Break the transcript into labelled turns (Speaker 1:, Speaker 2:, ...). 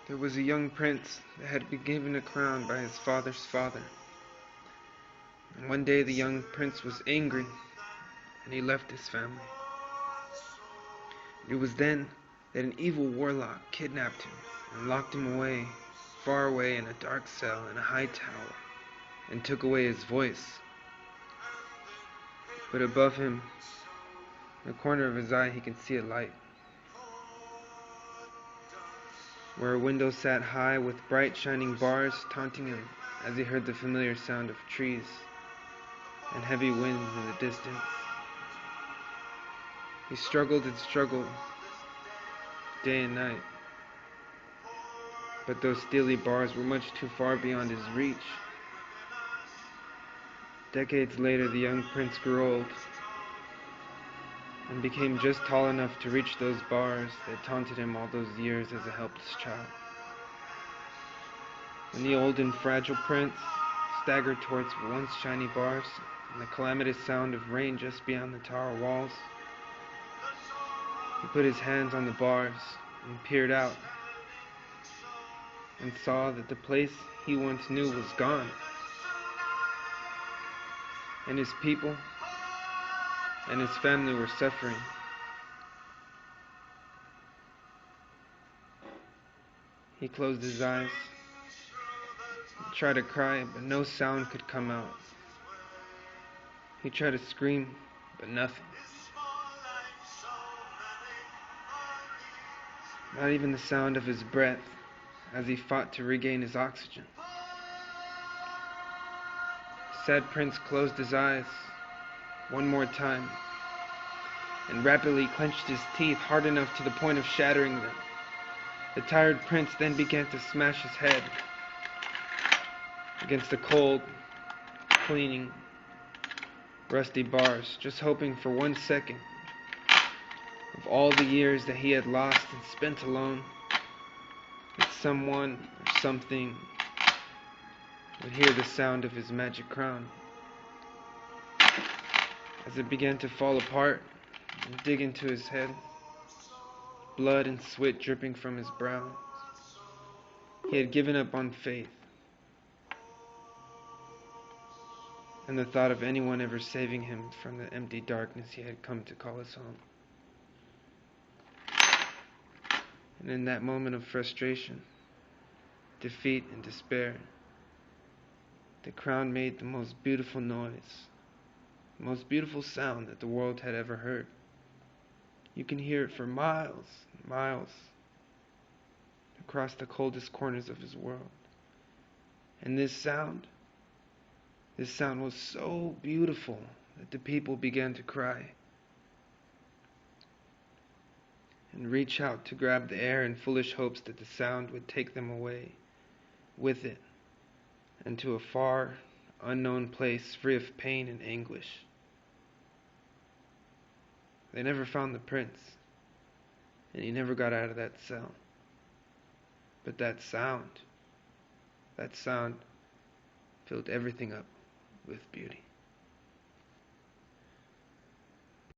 Speaker 1: There was a young prince that had been given a crown by his father's father. And one day the young prince was angry, and he left his family. It was then that an evil warlock kidnapped him and locked him away, far away in a dark cell in a high tower, and took away his voice. But above him, in the corner of his eye, he could see a light, where a window sat high with bright shining bars taunting him as he heard the familiar sound of trees and heavy wind in the distance. He struggled and struggled, day and night, but those steely bars were much too far beyond his reach. Decades later, the young prince grew old and became just tall enough to reach those bars that taunted him all those years as a helpless child. When the old and fragile prince staggered towards once shiny bars and the calamitous sound of rain just beyond the tower walls, he put his hands on the bars and peered out and saw that the place he once knew was gone, and his people and his family were suffering. He closed his eyes and tried to cry, but no sound could come out. He tried to scream, but nothing. Not even the sound of his breath as he fought to regain his oxygen. The sad prince closed his eyes one more time and rapidly clenched his teeth hard enough to the point of shattering them. The tired prince then began to smash his head against the cold, cleaning, rusty bars, just hoping for 1 second of all the years that he had lost and spent alone, that someone or something would hear the sound of his magic crown. As it began to fall apart and dig into his head, blood and sweat dripping from his brow, he had given up on faith and the thought of anyone ever saving him from the empty darkness he had come to call his home. And in that moment of frustration, defeat, and despair, the crown made the most beautiful noise, the most beautiful sound that the world had ever heard. You can hear it for miles and miles across the coldest corners of his world. And this sound was so beautiful that the people began to cry and reach out to grab the air in foolish hopes that the sound would take them away with it and to a far, unknown place free of pain and anguish. They never found the prince, and he never got out of that cell. But that sound filled everything up with beauty.